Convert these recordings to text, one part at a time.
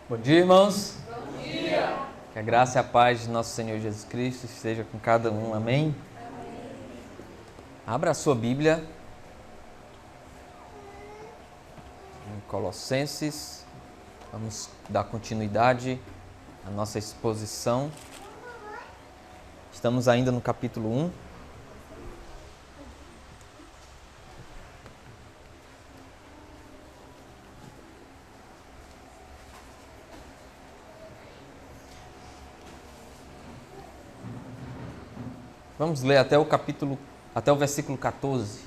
Bom dia, irmãos. Bom dia. Que a graça e a paz de nosso Senhor Jesus Cristo esteja com cada um. Amém? Abra a sua Bíblia em Colossenses. Vamos dar continuidade à nossa exposição. Estamos ainda no capítulo 1. Vamos ler até o versículo 14.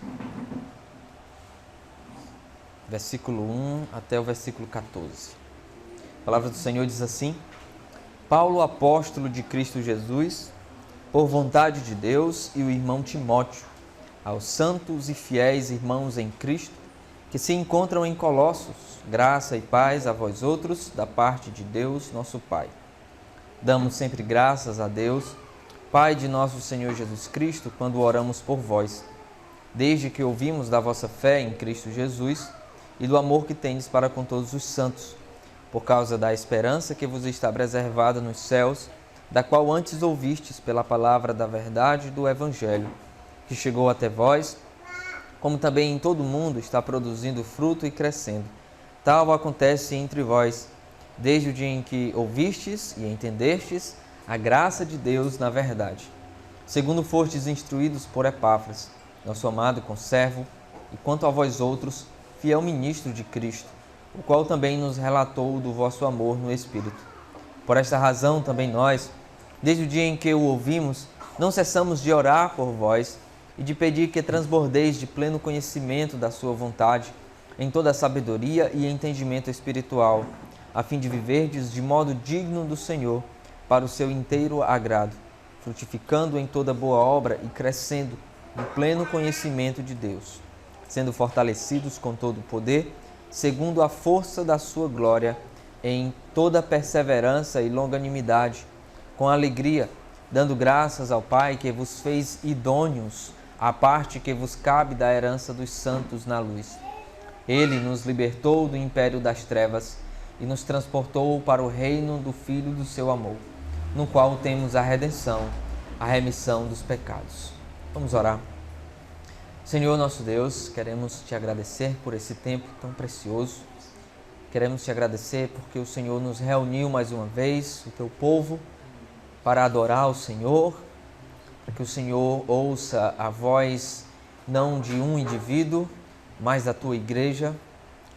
Versículo 1 até o versículo 14. A palavra do Senhor diz assim: Paulo, apóstolo de Cristo Jesus, por vontade de Deus, e o irmão Timóteo, aos santos e fiéis irmãos em Cristo, que se encontram em Colossos, graça e paz a vós outros, da parte de Deus, nosso Pai. Damos sempre graças a Deus, Pai de nosso Senhor Jesus Cristo, quando oramos por vós, desde que ouvimos da vossa fé em Cristo Jesus e do amor que tendes para com todos os santos, por causa da esperança que vos está preservada nos céus, da qual antes ouvistes pela palavra da verdade do Evangelho, que chegou até vós, como também em todo o mundo está produzindo fruto e crescendo. Tal acontece entre vós, desde o dia em que ouvistes e entendestes a graça de Deus na verdade, segundo fostes instruídos por Epáfras, nosso amado conservo, e quanto a vós outros, fiel ministro de Cristo, o qual também nos relatou do vosso amor no Espírito. Por esta razão também nós, desde o dia em que o ouvimos, não cessamos de orar por vós e de pedir que transbordeis de pleno conhecimento da sua vontade, em toda a sabedoria e entendimento espiritual, a fim de viverdes de modo digno do Senhor, para o seu inteiro agrado, frutificando em toda boa obra e crescendo no pleno conhecimento de Deus, sendo fortalecidos com todo o poder, segundo a força da sua glória, em toda perseverança e longanimidade, com alegria, dando graças ao Pai que vos fez idôneos à parte que vos cabe da herança dos santos na luz. Ele nos libertou do império das trevas e nos transportou para o reino do Filho do seu amor, no qual temos a redenção, a remissão dos pecados. Vamos orar. Senhor nosso Deus, queremos te agradecer por esse tempo tão precioso. Queremos te agradecer porque o Senhor nos reuniu mais uma vez, o teu povo, para adorar o Senhor, para que o Senhor ouça a voz não de um indivíduo, mas da tua igreja,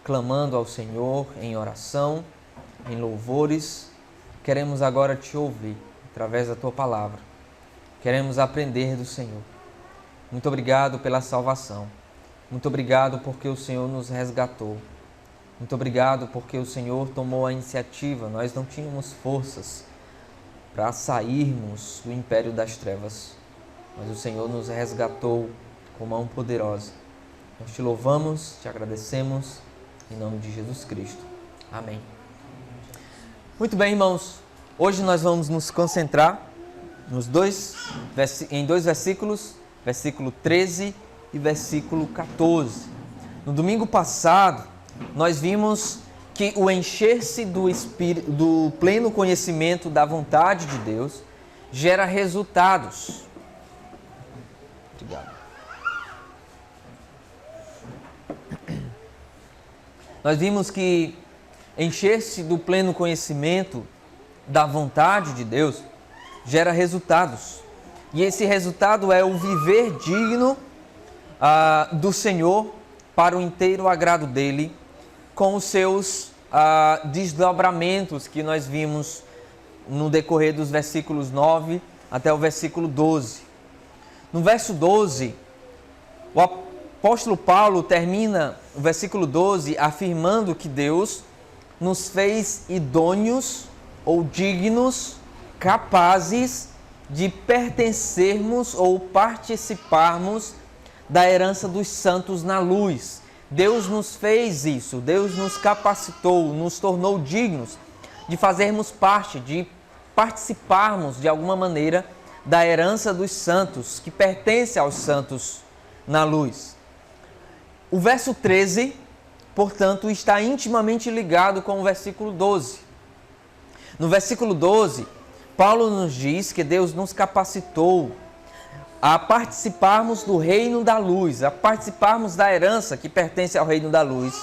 clamando ao Senhor em oração, em louvores. Queremos agora te ouvir através da tua palavra. Queremos aprender do Senhor. Muito obrigado pela salvação. Muito obrigado porque o Senhor nos resgatou. Muito obrigado porque o Senhor tomou a iniciativa. Nós não tínhamos forças para sairmos do império das trevas, mas o Senhor nos resgatou com mão poderosa. Nós te louvamos, te agradecemos, em nome de Jesus Cristo. Amém. Muito bem, irmãos. Hoje nós vamos nos concentrar em dois versículos, versículo 13 e versículo 14. No domingo passado, nós vimos que o encher-se do pleno conhecimento da vontade de Deus gera resultados. Obrigado. Nós vimos que encher-se do pleno conhecimento da vontade de Deus gera resultados. E esse resultado é o viver digno do Senhor para o inteiro agrado dele, com os seus desdobramentos que nós vimos no decorrer dos versículos 9 até o versículo 12. No verso 12, o apóstolo Paulo termina o versículo 12 afirmando que Deus nos fez idôneos ou dignos, capazes de pertencermos ou participarmos da herança dos santos na luz. Deus nos fez isso, Deus nos capacitou, nos tornou dignos de fazermos parte, de participarmos de alguma maneira da herança dos santos, que pertence aos santos na luz. O verso 13, portanto, está intimamente ligado com o versículo 12. No versículo 12, Paulo nos diz que Deus nos capacitou a participarmos do reino da luz, a participarmos da herança que pertence ao reino da luz.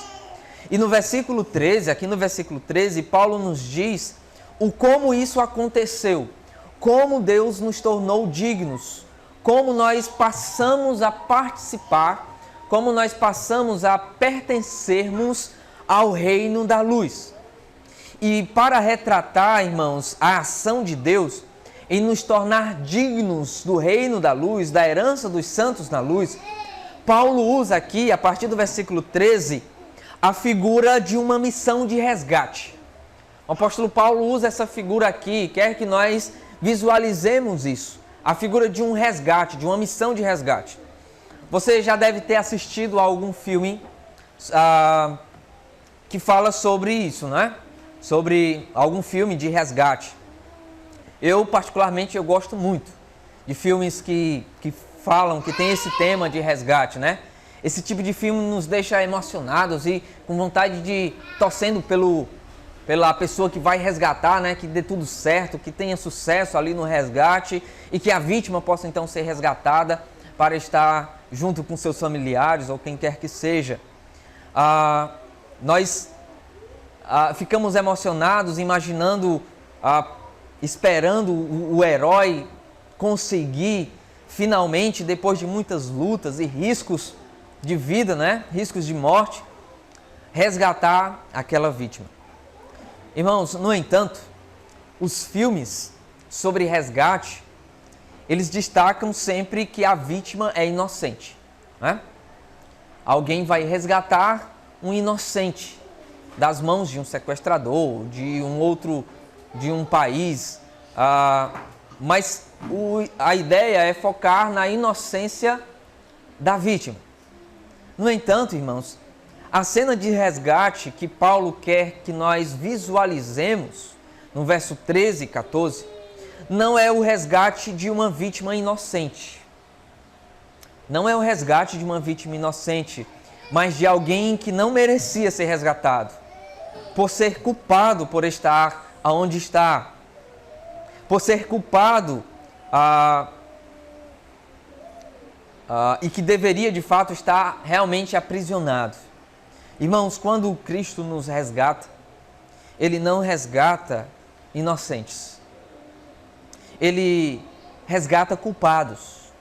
E no versículo 13, aqui no versículo 13, Paulo nos diz o como isso aconteceu, como Deus nos tornou dignos, como nós passamos a participar, como nós passamos a pertencermos ao reino da luz. E para retratar, irmãos, a ação de Deus em nos tornar dignos do reino da luz, da herança dos santos na luz, Paulo usa aqui, a partir do versículo 13, a figura de uma missão de resgate. O apóstolo Paulo usa essa figura aqui, quer que nós visualizemos isso, a figura de um resgate, de uma missão de resgate. Você já deve ter assistido a algum filme que fala sobre isso, né? Sobre algum filme de resgate. Eu, particularmente, eu gosto muito de filmes que falam, que tem esse tema de resgate, né? Esse tipo de filme nos deixa emocionados e com vontade de torcendo pela pessoa que vai resgatar, né? Que dê tudo certo, que tenha sucesso ali no resgate e que a vítima possa então ser resgatada para estar junto com seus familiares ou quem quer que seja. Nós ficamos emocionados imaginando, esperando o herói conseguir finalmente, depois de muitas lutas e riscos de vida, né? Riscos de morte, resgatar aquela vítima. Irmãos, no entanto, os filmes sobre resgate, eles destacam sempre que a vítima é inocente, né? Alguém vai resgatar um inocente das mãos de um sequestrador, de um país, mas a ideia é focar na inocência da vítima. No entanto, irmãos, a cena de resgate que Paulo quer que nós visualizemos, no verso 13 e 14, não é o resgate de uma vítima inocente. Não é o resgate de uma vítima inocente, mas de alguém que não merecia ser resgatado, por ser culpado por estar aonde está, por ser culpado e que deveria de fato estar realmente aprisionado. Irmãos, quando Cristo nos resgata, Ele não resgata inocentes. Ele resgata culpados.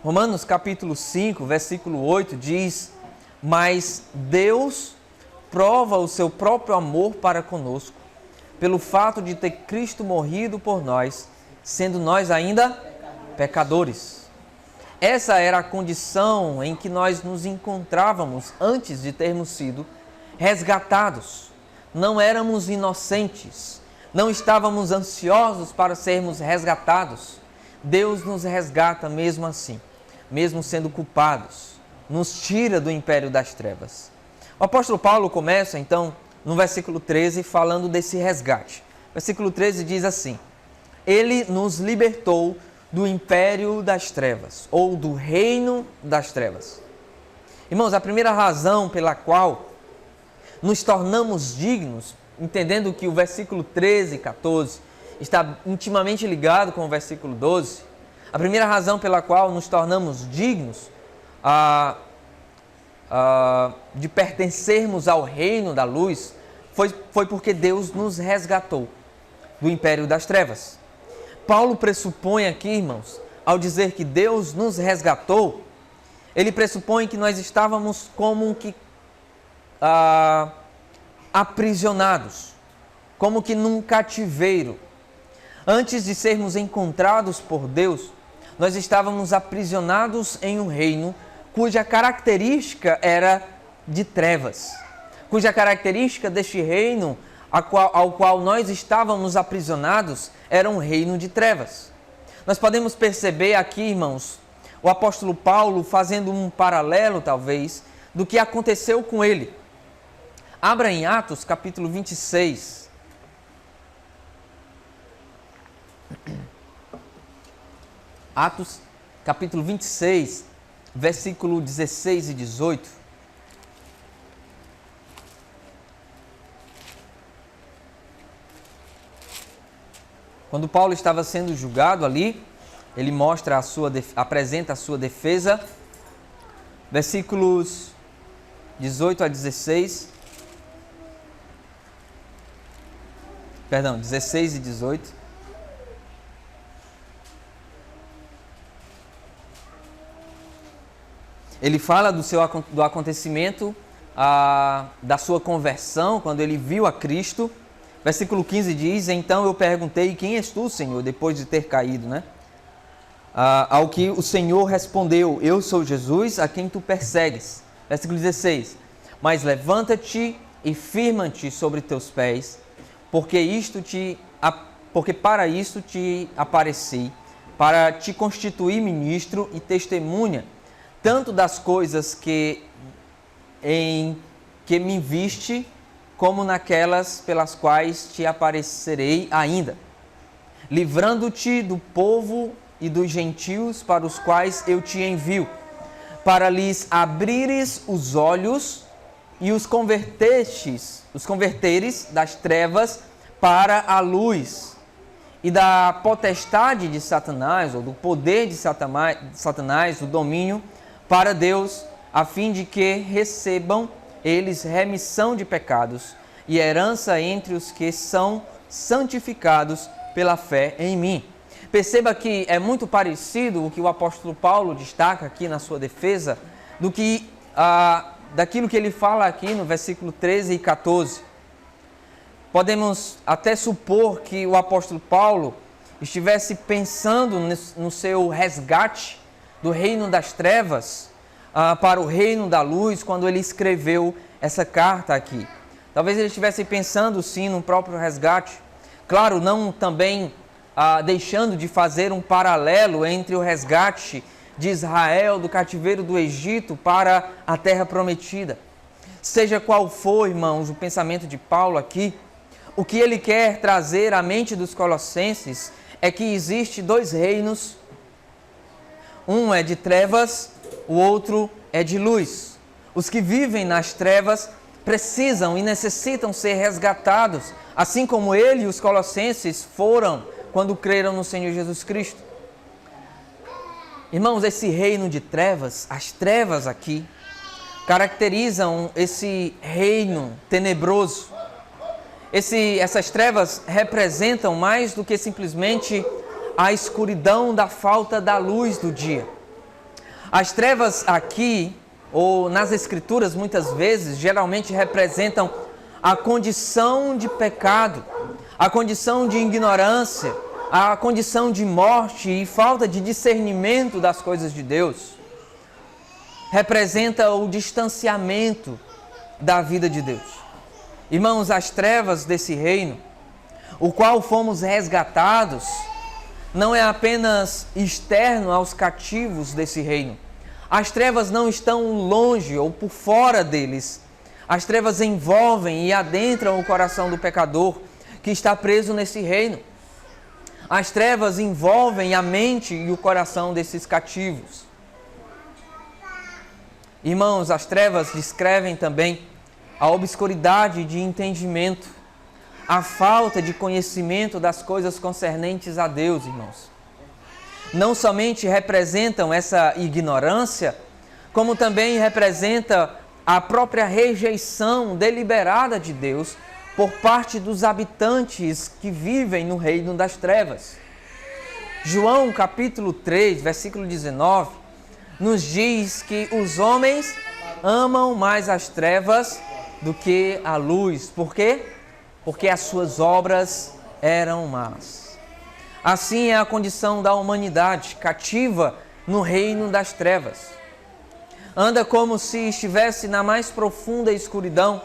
Romanos capítulo 5, versículo 8 diz: mas Deus prova o seu próprio amor para conosco, pelo fato de ter Cristo morrido por nós, sendo nós ainda pecadores. Essa era a condição em que nós nos encontrávamos antes de termos sido resgatados. Não éramos inocentes, não estávamos ansiosos para sermos resgatados. Deus nos resgata mesmo assim, mesmo sendo culpados, nos tira do império das trevas. O apóstolo Paulo começa então no versículo 13 falando desse resgate. Versículo 13 diz assim: Ele nos libertou do império das trevas, ou do reino das trevas. Irmãos, a primeira razão pela qual nos tornamos dignos, entendendo que o versículo 13 e 14 está intimamente ligado com o versículo 12, a primeira razão pela qual nos tornamos dignos de pertencermos ao reino da luz foi porque Deus nos resgatou do império das trevas. Paulo pressupõe aqui, irmãos, ao dizer que Deus nos resgatou, ele pressupõe que nós estávamos como que aprisionados, como que num cativeiro. Antes de sermos encontrados por Deus, nós estávamos aprisionados em um reino cuja característica era de trevas, cuja característica deste reino ao qual nós estávamos aprisionados era um reino de trevas. Nós podemos perceber aqui, irmãos, o apóstolo Paulo fazendo um paralelo, talvez, do que aconteceu com ele. Abra em Atos, capítulo 26. Atos, capítulo 26, versículo 16 e 18. Quando Paulo estava sendo julgado ali, ele apresenta a sua defesa, versículos 18 a 16. Perdão, 16 e 18. Ele fala do acontecimento da sua conversão, quando ele viu a Cristo. Versículo 15 diz: então eu perguntei, quem és tu, Senhor, depois de ter caído, né? Ao que o Senhor respondeu, eu sou Jesus, a quem tu persegues. Versículo 16: mas levanta-te e firma-te sobre teus pés, porque para isto te apareci, para te constituir ministro e testemunha, tanto das coisas que me viste, como naquelas pelas quais te aparecerei ainda, livrando-te do povo e dos gentios para os quais eu te envio, para lhes abrires os olhos e os converteres das trevas para a luz, e da potestade de Satanás, ou do poder de Satanás, o domínio, para Deus, a fim de que recebam eles remissão de pecados e herança entre os que são santificados pela fé em mim. Perceba que é muito parecido o que o apóstolo Paulo destaca aqui na sua defesa daquilo que ele fala aqui no versículo 13 e 14. Podemos até supor que o apóstolo Paulo estivesse pensando no seu resgate do reino das trevas para o reino da luz, quando ele escreveu essa carta aqui. Talvez ele estivesse pensando sim no próprio resgate. Claro, não também deixando de fazer um paralelo entre o resgate de Israel do cativeiro do Egito para a terra prometida. Seja qual for, irmãos, o pensamento de Paulo aqui, o que ele quer trazer à mente dos colossenses é que existe dois reinos. Um é de trevas, o outro é de luz. Os que vivem nas trevas precisam e necessitam ser resgatados, assim como ele e os colossenses foram quando creram no Senhor Jesus Cristo. Irmãos, esse reino de trevas, as trevas aqui, caracterizam esse reino tenebroso. Essas trevas representam mais do que simplesmente a escuridão da falta da luz do dia. As trevas aqui, ou nas Escrituras, muitas vezes, geralmente representam a condição de pecado, a condição de ignorância, a condição de morte e falta de discernimento das coisas de Deus. Representa o distanciamento da vida de Deus. Irmãos, as trevas desse reino, o qual fomos resgatados, não é apenas externo aos cativos desse reino. As trevas não estão longe ou por fora deles. As trevas envolvem e adentram o coração do pecador que está preso nesse reino. As trevas envolvem a mente e o coração desses cativos. Irmãos, as trevas descrevem também a obscuridade de entendimento, a falta de conhecimento das coisas concernentes a Deus, irmãos. Não somente representam essa ignorância, como também representa a própria rejeição deliberada de Deus por parte dos habitantes que vivem no reino das trevas. João capítulo 3, versículo 19, nos diz que os homens amam mais as trevas do que a luz. Por quê? Porque as suas obras eram más. Assim é a condição da humanidade, cativa no reino das trevas. Anda como se estivesse na mais profunda escuridão,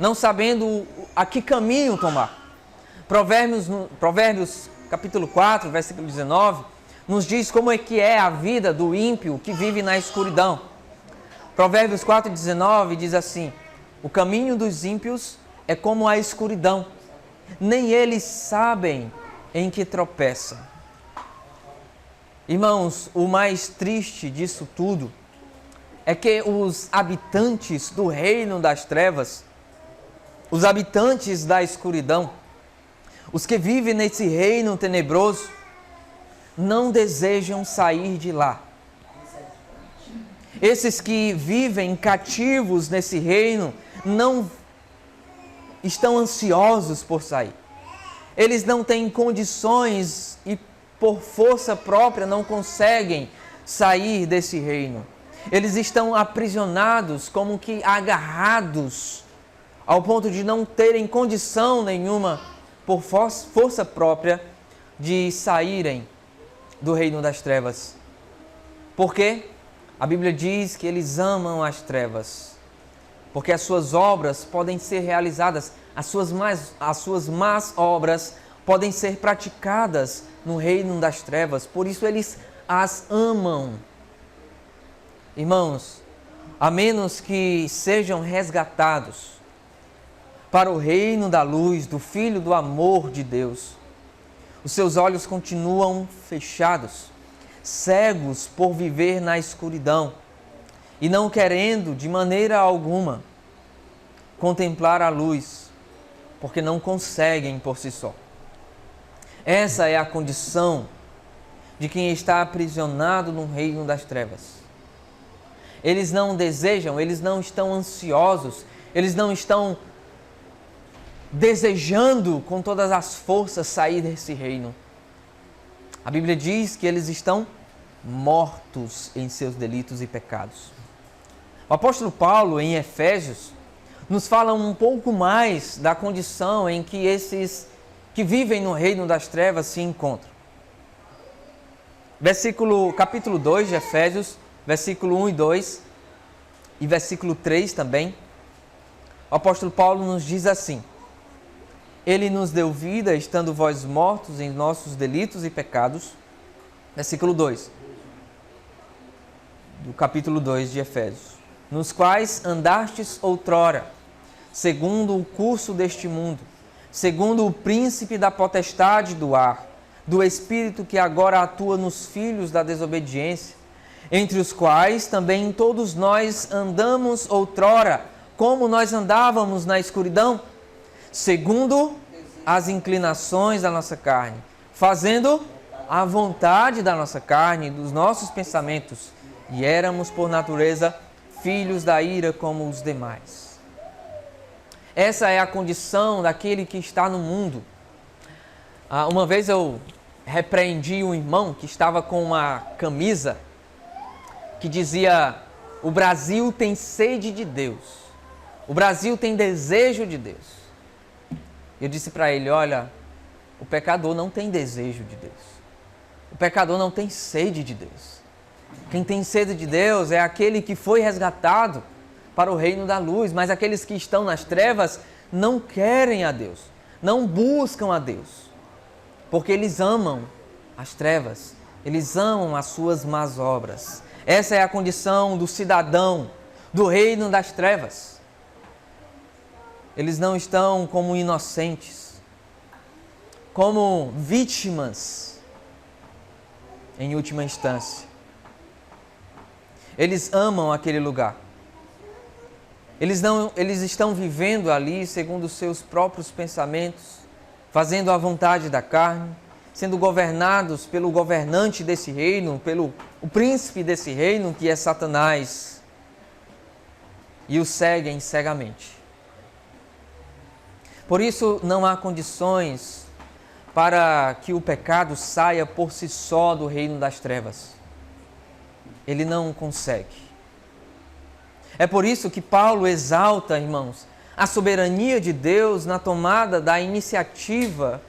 não sabendo a que caminho tomar. Provérbios capítulo 4, versículo 19, nos diz como é que é a vida do ímpio que vive na escuridão. Provérbios 4, 19 diz assim: o caminho dos ímpios é como a escuridão, nem eles sabem em que tropeçam. Irmãos, o mais triste disso tudo é que os habitantes do reino das trevas, os habitantes da escuridão, Os que vivem nesse reino tenebroso não desejam sair de lá. Esses que vivem cativos nesse reino não estão ansiosos por sair. Eles não têm condições e por força própria não conseguem sair desse reino. Eles estão aprisionados, como que agarrados, ao ponto de não terem condição nenhuma, por força própria, de saírem do reino das trevas. Por quê? A Bíblia diz que eles amam as trevas, porque as suas obras podem ser realizadas, as suas más obras podem ser praticadas no reino das trevas, por isso eles as amam. Irmãos, a menos que sejam resgatados para o reino da luz, do Filho do amor de Deus, os seus olhos continuam fechados, cegos por viver na escuridão e não querendo de maneira alguma contemplar a luz, porque não conseguem por si só. Essa é a condição de quem está aprisionado no reino das trevas. Eles não desejam, eles não estão ansiosos, eles não estão desejando com todas as forças sair desse reino. A Bíblia diz que eles estão mortos em seus delitos e pecados. O apóstolo Paulo, em Efésios, nos fala um pouco mais da condição em que esses que vivem no reino das trevas se encontram. Capítulo 2 de Efésios, versículo 1 e 2 e versículo 3 também, o apóstolo Paulo nos diz assim: Ele nos deu vida, estando vós mortos em nossos delitos e pecados. Versículo 2, do capítulo 2 de Efésios. Nos quais andastes outrora, segundo o curso deste mundo, segundo o príncipe da potestade do ar, do espírito que agora atua nos filhos da desobediência, entre os quais também todos nós andamos outrora, como nós andávamos na escuridão, segundo as inclinações da nossa carne, fazendo a vontade da nossa carne, dos nossos pensamentos, e éramos por natureza filhos da ira como os demais. Essa é a condição daquele que está no mundo. Uma vez eu repreendi um irmão que estava com uma camisa que dizia: o Brasil tem sede de Deus, o Brasil tem desejo de Deus. Eu disse para ele: olha, o pecador não tem desejo de Deus, o pecador não tem sede de Deus. Quem tem sede de Deus é aquele que foi resgatado para o reino da luz, mas aqueles que estão nas trevas não querem a Deus, não buscam a Deus, porque eles amam as trevas, eles amam as suas más obras. Essa é a condição do cidadão do reino das trevas. Eles não estão como inocentes, como vítimas em última instância. Eles amam aquele lugar. Eles estão vivendo ali segundo os seus próprios pensamentos, fazendo a vontade da carne, sendo governados pelo governante desse reino, pelo o príncipe desse reino, que é Satanás, e o seguem cegamente. Por isso não há condições para que o pecado saia por si só do reino das trevas. Ele não consegue. É por isso que Paulo exalta, irmãos, a soberania de Deus na tomada da iniciativa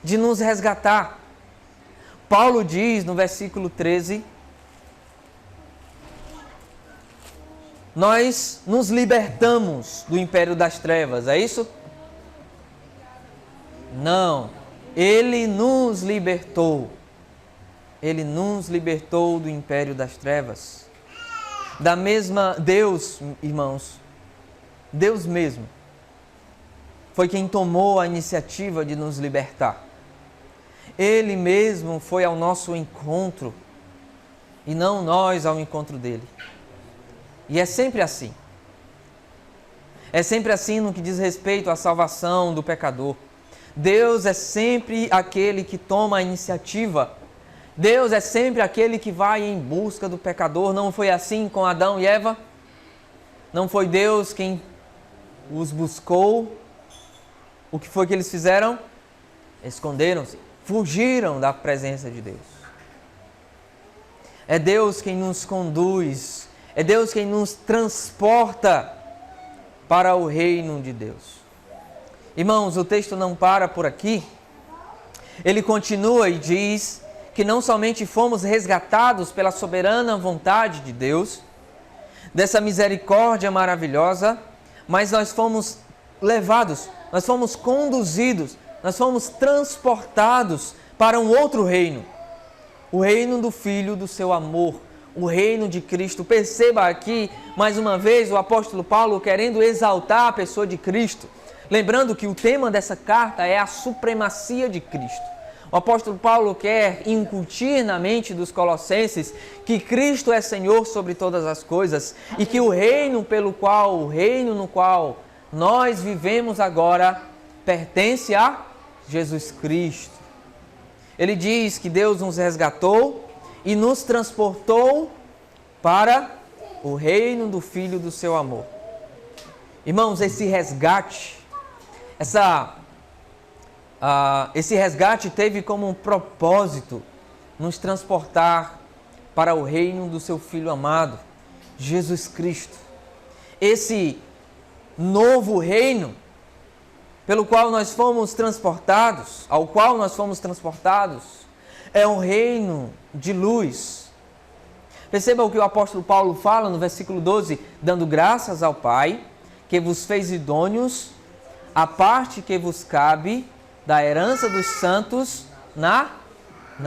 de nos resgatar. Paulo diz no versículo 13: nós nos libertamos do império das trevas, é isso? Não, Ele nos libertou. Ele nos libertou do império das trevas. Da mesma Deus, irmãos, Deus mesmo foi quem tomou a iniciativa de nos libertar. Ele mesmo foi ao nosso encontro e não nós ao encontro dele. E é sempre assim. É sempre assim no que diz respeito à salvação do pecador. Deus é sempre aquele que toma a iniciativa. Deus é sempre aquele que vai em busca do pecador. Não foi assim com Adão e Eva? Não foi Deus quem os buscou? O que foi que eles fizeram? Esconderam-se, fugiram da presença de Deus. É Deus quem nos conduz, é Deus quem nos transporta para o reino de Deus. Irmãos, o texto não para por aqui. Ele continua e diz que não somente fomos resgatados pela soberana vontade de Deus, dessa misericórdia maravilhosa, mas nós fomos levados, nós fomos conduzidos, nós fomos transportados para um outro reino, o reino do Filho do seu amor, o reino de Cristo. Perceba aqui, mais uma vez, o apóstolo Paulo querendo exaltar a pessoa de Cristo, lembrando que o tema dessa carta é a supremacia de Cristo. O apóstolo Paulo quer incutir na mente dos colossenses que Cristo é Senhor sobre todas as coisas e que o reino no qual nós vivemos agora pertence a Jesus Cristo. Ele diz que Deus nos resgatou e nos transportou para o reino do Filho do seu amor. Irmãos, esse resgate, esse resgate teve como propósito nos transportar para o reino do seu Filho amado, Jesus Cristo. Esse novo reino pelo qual nós fomos transportados, ao qual nós fomos transportados, é um reino de luz. Perceba o que o apóstolo Paulo fala no versículo 12, dando graças ao Pai, que vos fez idôneos, a parte que vos cabe da herança dos santos na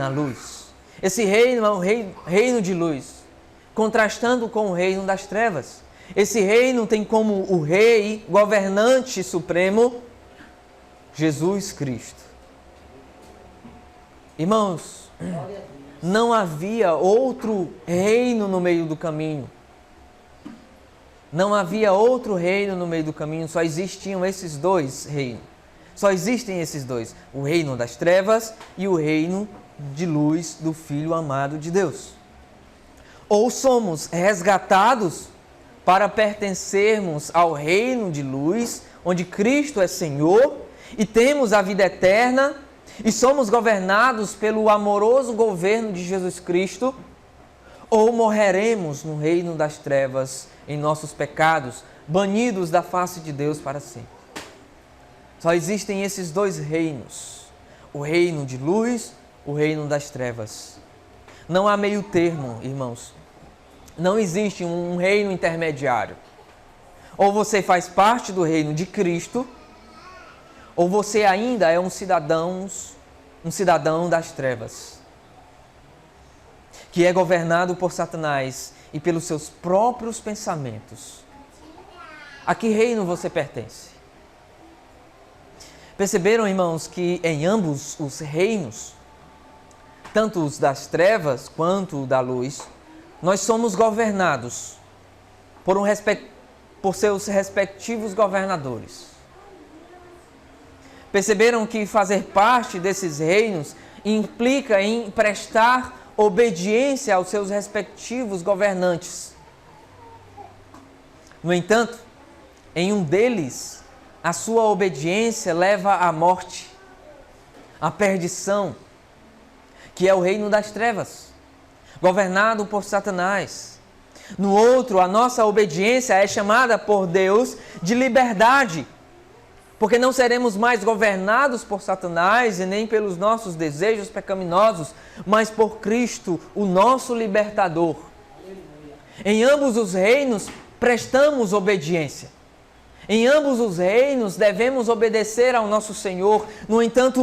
luz. Esse reino é um reino de luz, contrastando com o reino das trevas. Esse reino tem como o rei, governante supremo, Jesus Cristo. Irmãos, não havia outro reino no meio do caminho. Não havia outro reino no meio do caminho, só existiam esses dois reinos. Só existem esses dois, o reino das trevas e o reino de luz do Filho amado de Deus. Ou somos resgatados para pertencermos ao reino de luz, onde Cristo é Senhor, e temos a vida eterna, e somos governados pelo amoroso governo de Jesus Cristo, ou morreremos no reino das trevas, em nossos pecados, banidos da face de Deus para sempre. Só existem esses dois reinos, o reino de luz, o reino das trevas. Não há meio termo, irmãos. Não existe um reino intermediário. Ou você faz parte do reino de Cristo, ou você ainda é um cidadão das trevas, que é governado por Satanás e pelos seus próprios pensamentos. A que reino você pertence? Perceberam, irmãos, que em ambos os reinos, tanto os das trevas quanto o da luz, nós somos governados por seus respectivos governadores. Perceberam que fazer parte desses reinos implica em prestar obediência aos seus respectivos governantes. No entanto, em um deles, a sua obediência leva à morte, à perdição, que é o reino das trevas, governado por Satanás. No outro, a nossa obediência é chamada por Deus de liberdade, porque não seremos mais governados por Satanás e nem pelos nossos desejos pecaminosos, mas por Cristo, o nosso libertador. Em ambos os reinos, prestamos obediência. Em ambos os reinos, devemos obedecer ao nosso Senhor. No entanto,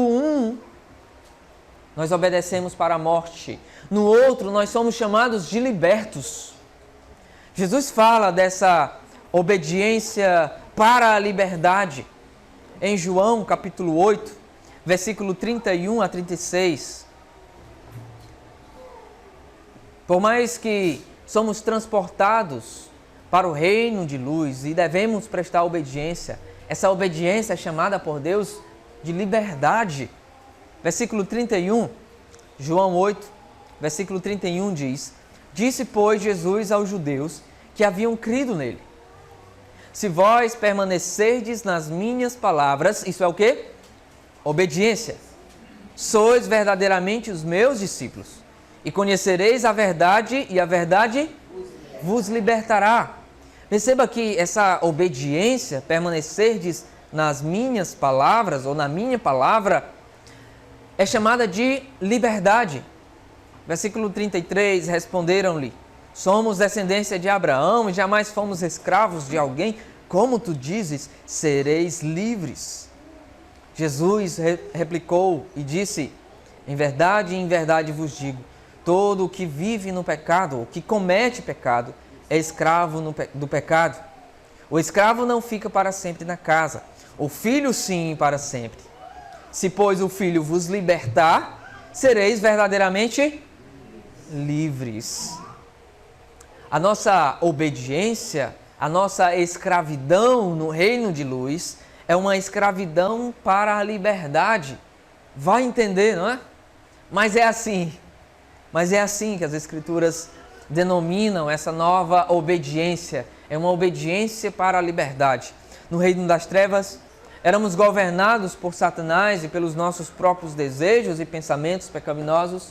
nós obedecemos para a morte. No outro, nós somos chamados de libertos. Jesus fala dessa obediência para a liberdade em João capítulo 8, versículo 31 a 36. Por mais que somos transportados para o reino de luz e devemos prestar obediência, essa obediência é chamada por Deus de liberdade. Versículo 31, João 8, versículo 31 diz: Disse, pois, Jesus aos judeus que haviam crido nele: Se vós permanecerdes nas minhas palavras, isso é o quê? Obediência. Sois verdadeiramente os meus discípulos, e conhecereis a verdade, e a verdade vos libertará. Perceba que essa obediência, permanecerdes nas minhas palavras, ou na minha palavra, é chamada de liberdade. Versículo 33, responderam-lhe: Somos descendência de Abraão e jamais fomos escravos de alguém. Como tu dizes, sereis livres. Jesus replicou e disse: em verdade vos digo, todo o que vive no pecado, o que comete pecado, é escravo do pecado. O escravo não fica para sempre na casa, o filho sim para sempre. Se, pois, o filho vos libertar, sereis verdadeiramente livres. A nossa obediência, a nossa escravidão no reino de luz é uma escravidão para a liberdade. Vai entender, não é? Mas é assim que as Escrituras denominam essa nova obediência. É uma obediência para a liberdade. No reino das trevas, éramos governados por Satanás e pelos nossos próprios desejos e pensamentos pecaminosos,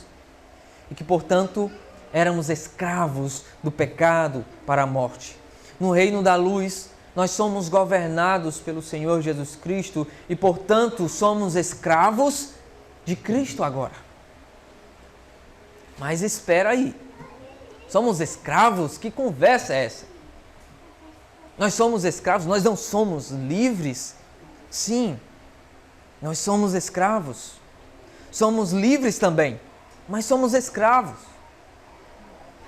e que, portanto, éramos escravos do pecado para a morte. No reino da luz, nós somos governados pelo Senhor Jesus Cristo e, portanto, somos escravos de Cristo agora. Mas espera aí. Somos escravos? Que conversa é essa? Nós somos escravos? Nós não somos livres? Sim, nós somos escravos. Somos livres também, mas somos escravos.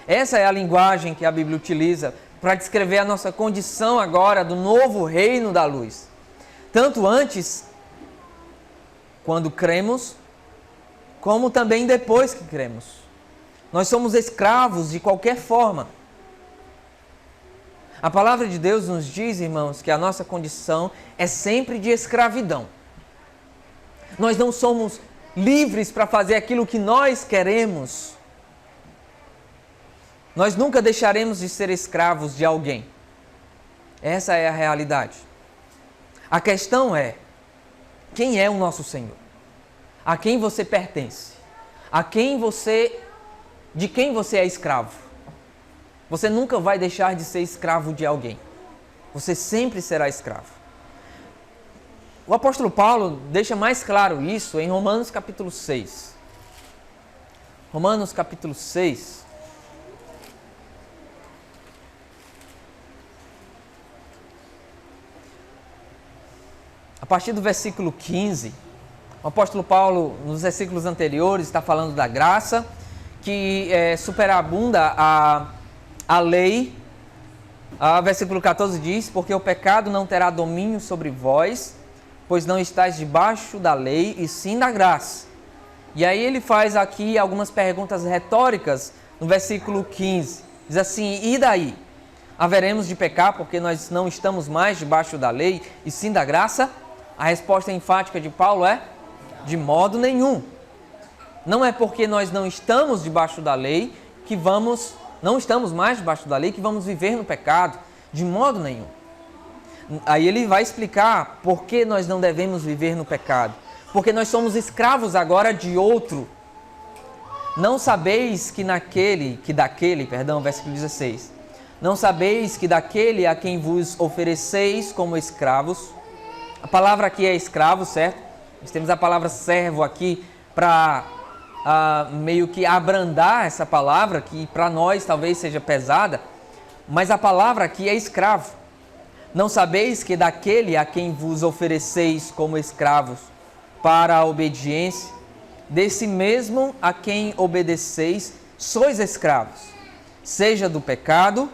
Essa é a linguagem que a Bíblia utiliza para descrever a nossa condição agora do novo reino da luz. Tanto antes, quando cremos, como também depois que cremos. Nós somos escravos de qualquer forma. A palavra de Deus nos diz, irmãos, que a nossa condição é sempre de escravidão. Nós não somos livres para fazer aquilo que nós queremos. Nós nunca deixaremos de ser escravos de alguém. Essa é a realidade. A questão é: quem é o nosso Senhor? A quem você pertence? De quem você é escravo? Você nunca vai deixar de ser escravo de alguém. Você sempre será escravo. O apóstolo Paulo deixa mais claro isso em Romanos capítulo 6. Romanos capítulo 6. A partir do versículo 15, o apóstolo Paulo, nos versículos anteriores, está falando da graça, que superabunda a lei. Versículo 14 diz: Porque o pecado não terá domínio sobre vós, pois não estáis debaixo da lei, e sim da graça. E aí ele faz aqui algumas perguntas retóricas no versículo 15. Diz assim: e daí? Haveremos de pecar porque nós não estamos mais debaixo da lei, e sim da graça? A resposta enfática de Paulo é: de modo nenhum. Não é porque nós não estamos debaixo da lei não estamos mais debaixo da lei que vamos viver no pecado. De modo nenhum. Aí ele vai explicar por que nós não devemos viver no pecado. Porque nós somos escravos agora de outro. Não sabeis que versículo 16. Não sabeis que daquele a quem vos ofereceis como escravos. A palavra aqui é escravo, certo? Nós temos a palavra servo aqui para meio que abrandar essa palavra, que para nós talvez seja pesada, mas a palavra aqui é escravo. Não sabeis que daquele a quem vos ofereceis como escravos para a obediência, desse mesmo a quem obedeceis, sois escravos, seja do pecado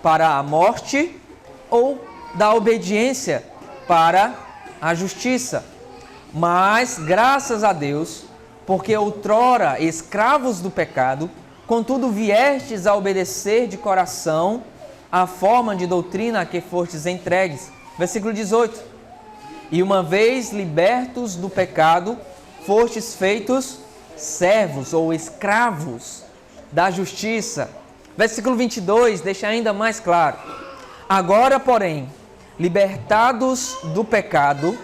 para a morte ou da obediência para a justiça. Mas, graças a Deus, porque outrora escravos do pecado, contudo viestes a obedecer de coração a forma de doutrina a que fostes entregues. Versículo 18. E uma vez libertos do pecado, fostes feitos servos ou escravos da justiça. Versículo 22 deixa ainda mais claro. Agora, porém, libertados do pecado,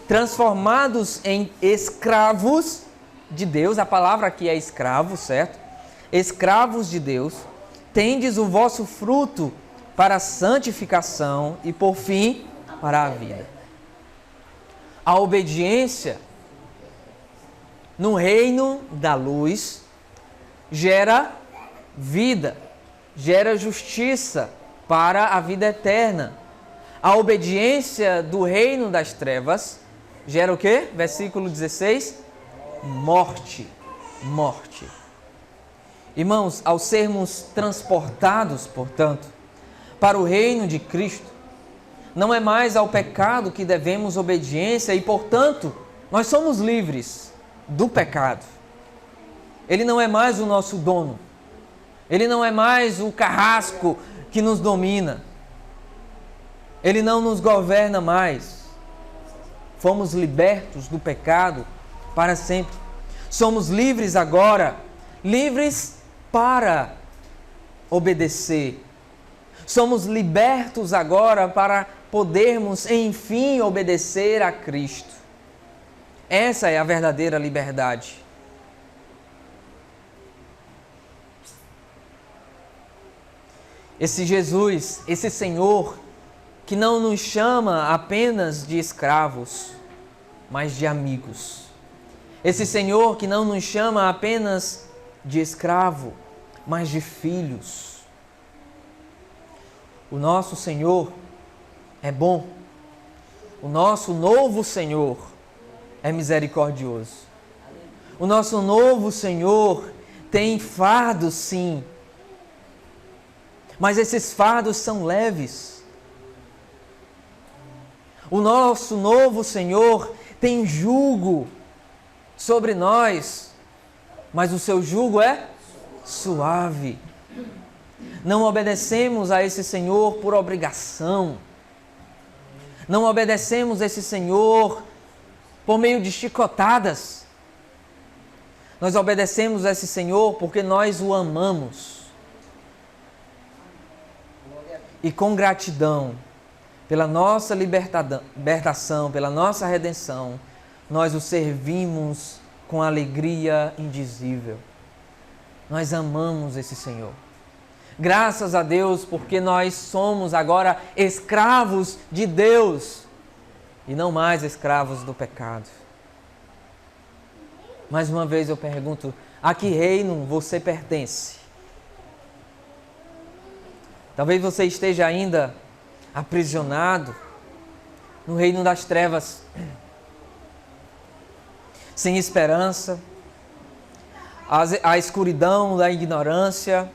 transformados em escravos de Deus, a palavra aqui é escravo, certo? Escravos de Deus, tendes o vosso fruto para a santificação e, por fim, para a vida. A obediência no reino da luz gera vida, gera justiça para a vida eterna. A obediência do reino das trevas gera o quê? Versículo 16, morte. Morte. Irmãos, ao sermos transportados, portanto, para o reino de Cristo, não é mais ao pecado que devemos obediência e, portanto, nós somos livres do pecado. Ele não é mais o nosso dono. Ele não é mais o carrasco que nos domina. Ele não nos governa mais. Fomos libertos do pecado para sempre. Somos livres agora, livres para obedecer. Somos libertos agora para podermos, enfim, obedecer a Cristo. Essa é a verdadeira liberdade. Esse Jesus, esse Senhor, que não nos chama apenas de escravos, mas de amigos. Esse Senhor que não nos chama apenas de escravo, mas de filhos. O nosso Senhor é bom. O nosso novo Senhor é misericordioso. O nosso novo Senhor tem fardos, sim. Mas esses fardos são leves. O nosso novo Senhor tem jugo sobre nós, mas o seu jugo é suave. Não obedecemos a esse Senhor por obrigação. Não obedecemos a esse Senhor por meio de chicotadas. Nós obedecemos a esse Senhor porque nós o amamos. E com gratidão pela nossa libertação, pela nossa redenção, nós o servimos com alegria indizível. Nós amamos esse Senhor. Graças a Deus, porque nós somos agora escravos de Deus e não mais escravos do pecado. Mais uma vez eu pergunto, a que reino você pertence? Talvez você esteja ainda aprisionado no reino das trevas, sem esperança, a escuridão da ignorância,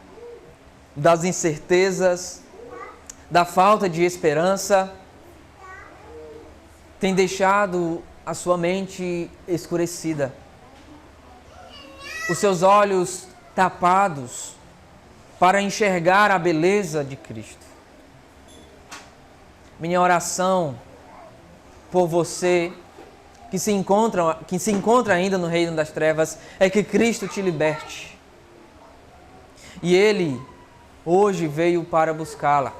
das incertezas, da falta de esperança, tem deixado a sua mente escurecida, os seus olhos tapados para enxergar a beleza de Cristo. Minha oração por você que se encontra ainda no reino das trevas é que Cristo te liberte. E Ele hoje veio para buscá-lo,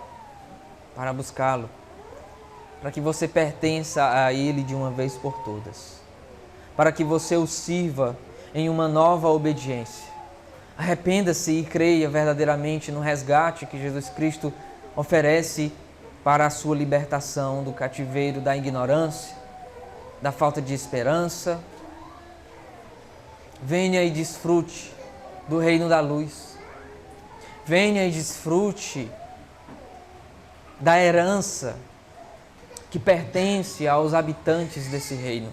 para que você pertença a Ele de uma vez por todas, para que você o sirva em uma nova obediência. Arrependa-se e creia verdadeiramente no resgate que Jesus Cristo oferece para a sua libertação do cativeiro da ignorância, da falta de esperança. Venha e desfrute do reino da luz. Venha e desfrute da herança que pertence aos habitantes desse reino.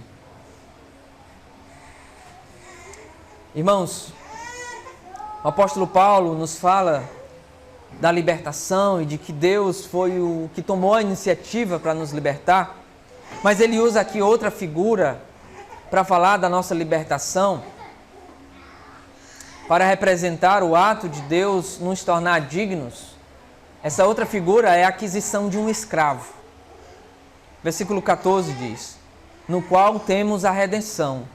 Irmãos, o apóstolo Paulo nos fala da libertação e de que Deus foi o que tomou a iniciativa para nos libertar, mas ele usa aqui outra figura para falar da nossa libertação, para representar o ato de Deus nos tornar dignos. Essa outra figura é a aquisição de um escravo. Versículo 14 diz: no qual temos a redenção,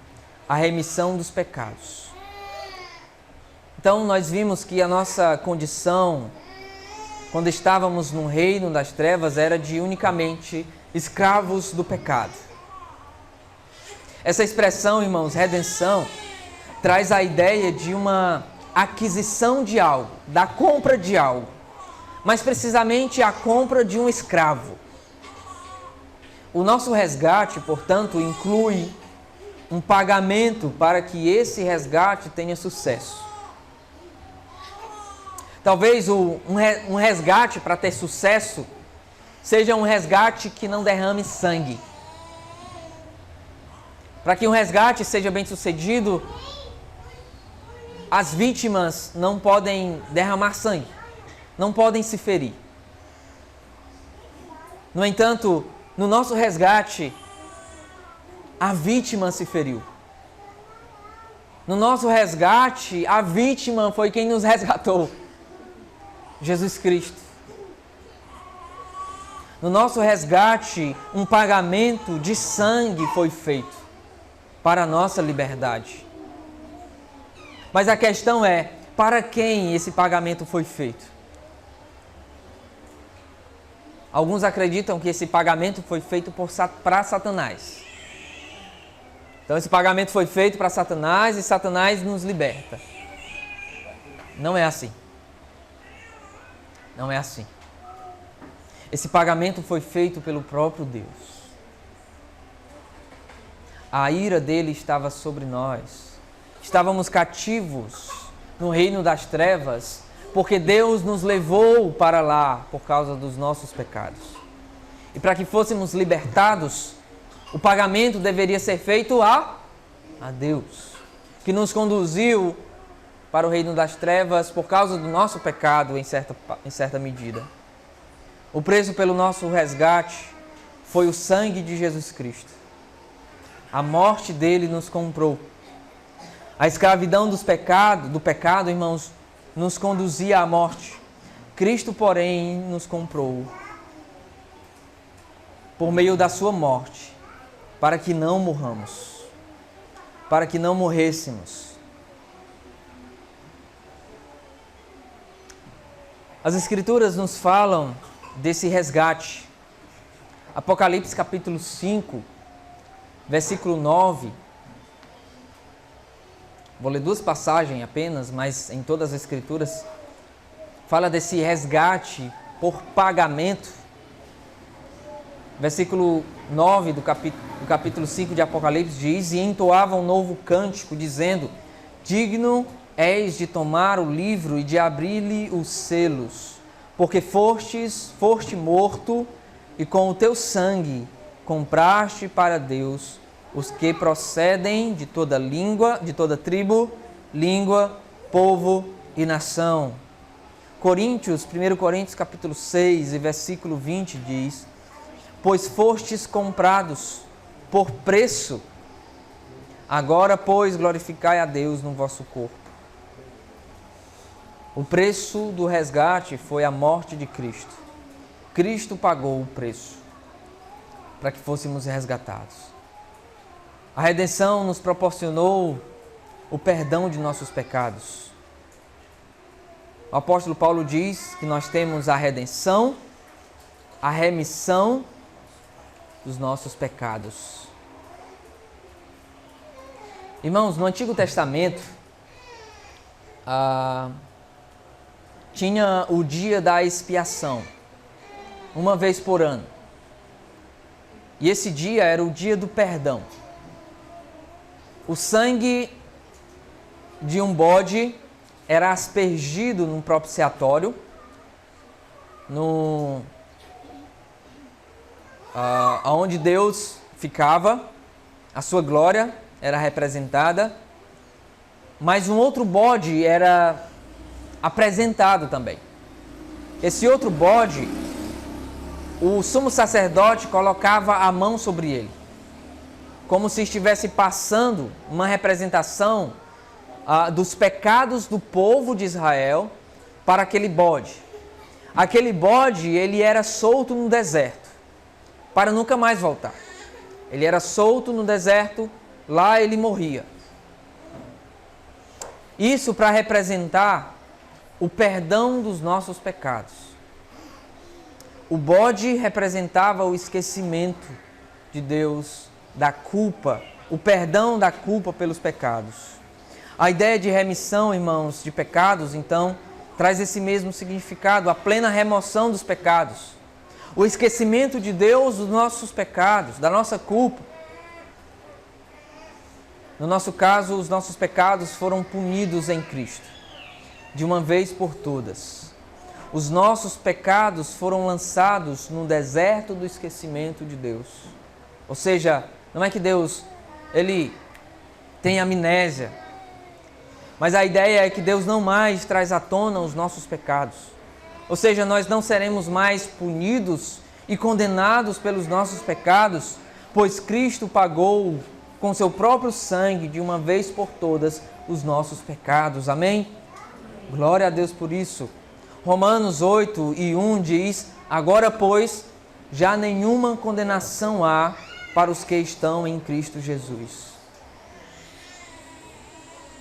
a remissão dos pecados. Então nós vimos que a nossa condição, quando estávamos no reino das trevas, era de unicamente escravos do pecado. Essa expressão, irmãos, redenção, traz a ideia de uma aquisição de algo, da compra de algo, mas precisamente a compra de um escravo. O nosso resgate, portanto, inclui um pagamento para que esse resgate tenha sucesso. Talvez um resgate para ter sucesso seja um resgate que não derrame sangue. Para que um resgate seja bem sucedido, as vítimas não podem derramar sangue, não podem se ferir. No entanto, no nosso resgate, a vítima se feriu. No nosso resgate, a vítima foi quem nos resgatou. Jesus Cristo. No nosso resgate, um pagamento de sangue foi feito para a nossa liberdade. Mas a questão é, para quem esse pagamento foi feito? Alguns acreditam que esse pagamento foi feito para Satanás. Então esse pagamento foi feito para Satanás e Satanás nos liberta. Não é assim. Não é assim. Esse pagamento foi feito pelo próprio Deus. A ira dele estava sobre nós. Estávamos cativos no reino das trevas, porque Deus nos levou para lá por causa dos nossos pecados. E para que fôssemos libertados, o pagamento deveria ser feito a Deus, que nos conduziu para o reino das trevas por causa do nosso pecado em certa medida. O preço pelo nosso resgate foi o sangue de Jesus Cristo. A morte dele nos comprou. A escravidão do pecado, irmãos, nos conduzia à morte. Cristo, porém, nos comprou por meio da sua morte, para que não morramos, para que não morrêssemos. As Escrituras nos falam desse resgate. Apocalipse capítulo 5, versículo 9. Vou ler duas passagens apenas, mas em todas as Escrituras fala desse resgate por pagamento. Versículo 9 do capítulo 5 de Apocalipse diz: e entoava um novo cântico, dizendo: digno és de tomar o livro e de abrir-lhe os selos, porque foste morto, e com o teu sangue compraste para Deus os que procedem de toda língua, de toda tribo, língua, povo e nação. 1 Coríntios capítulo 6 e versículo 20 diz: pois fostes comprados por preço, agora, pois, glorificai a Deus no vosso corpo. O preço do resgate foi a morte de Cristo. Cristo pagou o preço para que fôssemos resgatados. A redenção nos proporcionou o perdão de nossos pecados. O apóstolo Paulo diz que nós temos a redenção, a remissão dos nossos pecados. Irmãos, no Antigo Testamento, tinha o dia da expiação, uma vez por ano. E esse dia era o dia do perdão. O sangue de um bode era aspergido num propiciatório, onde Deus ficava, a sua glória era representada, mas um outro bode era apresentado também. Esse outro bode, o sumo sacerdote colocava a mão sobre ele, como se estivesse passando uma representação dos pecados do povo de Israel para aquele bode. Aquele bode, ele era solto no deserto. para nunca mais voltar. Ele era solto no deserto, lá ele morria. Isso para representar o perdão dos nossos pecados. O bode representava o esquecimento de Deus, da culpa, o perdão da culpa pelos pecados. A ideia de remissão, irmãos, de pecados, então, traz esse mesmo significado, a plena remoção dos pecados. O esquecimento de Deus dos nossos pecados, da nossa culpa. No nosso caso, os nossos pecados foram punidos em Cristo, de uma vez por todas. Os nossos pecados foram lançados no deserto do esquecimento de Deus. Ou seja, não é que Deus, Ele tem amnésia, mas a ideia é que Deus não mais traz à tona os nossos pecados. Ou seja, nós não seremos mais punidos e condenados pelos nossos pecados, pois Cristo pagou com seu próprio sangue, de uma vez por todas, os nossos pecados. Amém? Glória a Deus por isso. Romanos 8:1 diz: agora, pois, já nenhuma condenação há para os que estão em Cristo Jesus.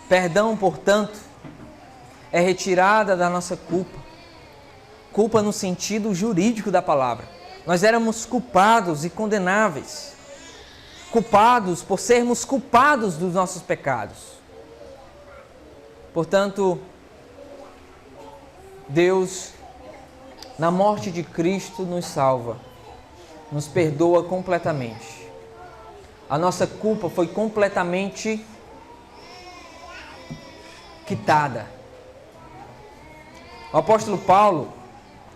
Perdão, portanto, é retirada da nossa culpa. Culpa no sentido jurídico da palavra. Nós éramos culpados e condenáveis. Culpados por sermos culpados dos nossos pecados. Portanto, Deus, na morte de Cristo, nos salva, nos perdoa completamente. A nossa culpa foi completamente quitada. O apóstolo Paulo,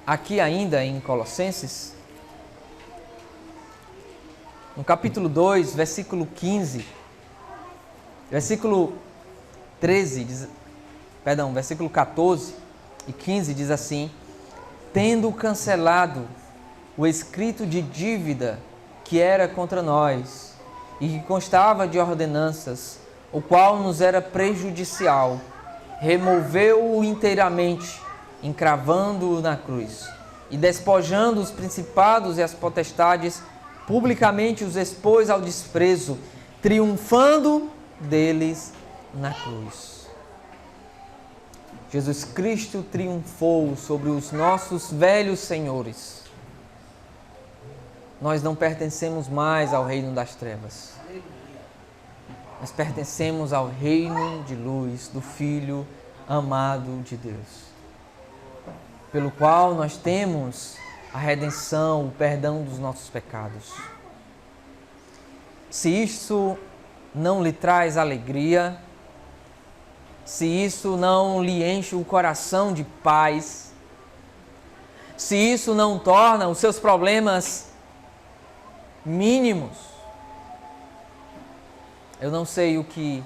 aqui ainda em Colossenses, no capítulo 2, versículo 15, versículo 14 e 15 diz assim: tendo cancelado o escrito de dívida que era contra nós e que constava de ordenanças, o qual nos era prejudicial, removeu-o inteiramente, encravando-o na cruz, e despojando os principados e as potestades, publicamente os expôs ao desprezo, triunfando deles na cruz. Jesus Cristo triunfou sobre os nossos velhos senhores. Nós não pertencemos mais ao reino das trevas. Nós pertencemos ao reino de luz do Filho amado de Deus, pelo qual nós temos a redenção, o perdão dos nossos pecados. Se isso não lhe traz alegria, se isso não lhe enche o coração de paz, se isso não torna os seus problemas mínimos, eu não sei o que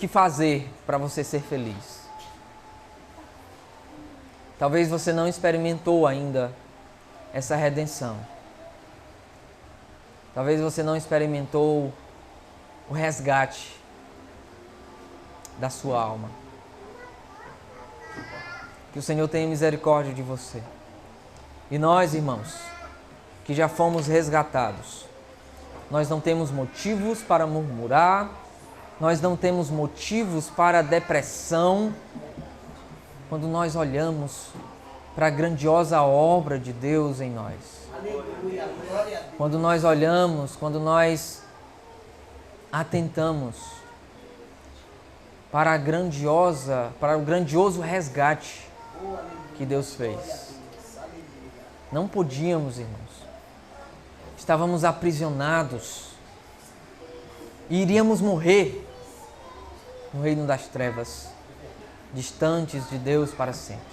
fazer para você ser feliz. Talvez você não experimentou ainda essa redenção. Talvez você não experimentou o resgate da sua alma. Que o Senhor tenha misericórdia de você. E nós, irmãos, que já fomos resgatados, nós não temos motivos para murmurar, nós não temos motivos para depressão, quando nós olhamos para a grandiosa obra de Deus em nós. Aleluia, glória a Deus. Quando nós olhamos, quando nós atentamos para o grandioso resgate que Deus fez. Não podíamos, irmãos. Estávamos aprisionados e iríamos morrer no reino das trevas, distantes de Deus para sempre.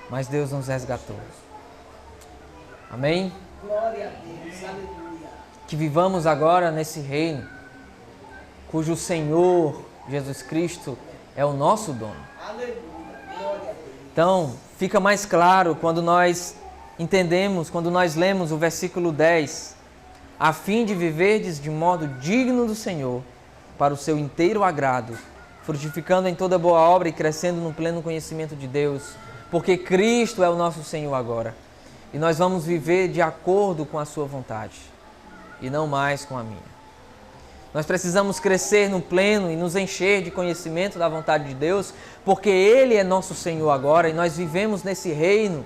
Mas Deus nos resgatou. Amém? Glória a Deus, aleluia. Que vivamos agora nesse reino, cujo Senhor, Jesus Cristo, é o nosso dono. Aleluia, glória a Deus. Então, fica mais claro quando nós entendemos, quando nós lemos o versículo 10, a fim de viverdes de modo digno do Senhor, para o seu inteiro agrado, frutificando em toda boa obra e crescendo no pleno conhecimento de Deus, porque Cristo é o nosso Senhor agora. E nós vamos viver de acordo com a sua vontade e não mais com a minha. Nós precisamos crescer no pleno e nos encher de conhecimento da vontade de Deus, porque Ele é nosso Senhor agora e nós vivemos nesse reino.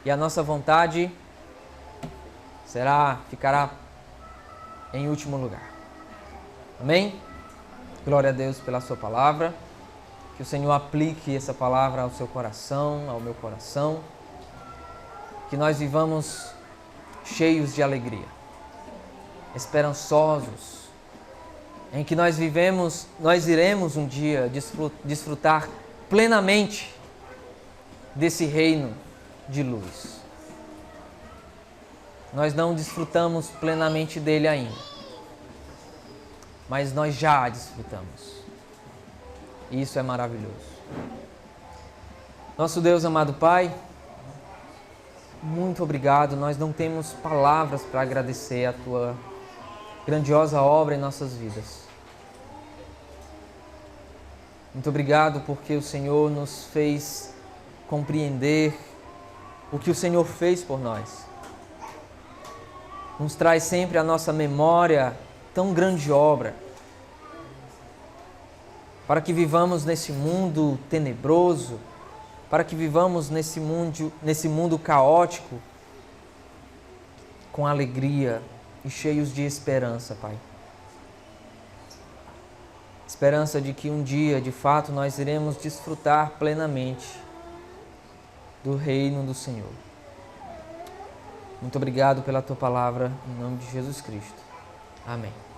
E a nossa vontade ficará em último lugar. Amém? Glória a Deus pela sua palavra. Que o Senhor aplique essa palavra ao seu coração, ao meu coração. Que nós vivamos cheios de alegria, esperançosos, em que nós iremos um dia desfrutar plenamente desse reino de luz. Nós não desfrutamos plenamente dele ainda, mas nós já desfrutamos. E isso é maravilhoso. Nosso Deus, amado Pai, muito obrigado. Nós não temos palavras para agradecer a Tua grandiosa obra em nossas vidas. Muito obrigado porque o Senhor nos fez compreender o que o Senhor fez por nós. Nos traz sempre à nossa memória tão grande obra, para que vivamos nesse mundo tenebroso, para que vivamos nesse mundo caótico, com alegria e cheios de esperança, Pai. Esperança de que um dia, de fato, nós iremos desfrutar plenamente do reino do Senhor. Muito obrigado pela Tua palavra, em nome de Jesus Cristo. Amém.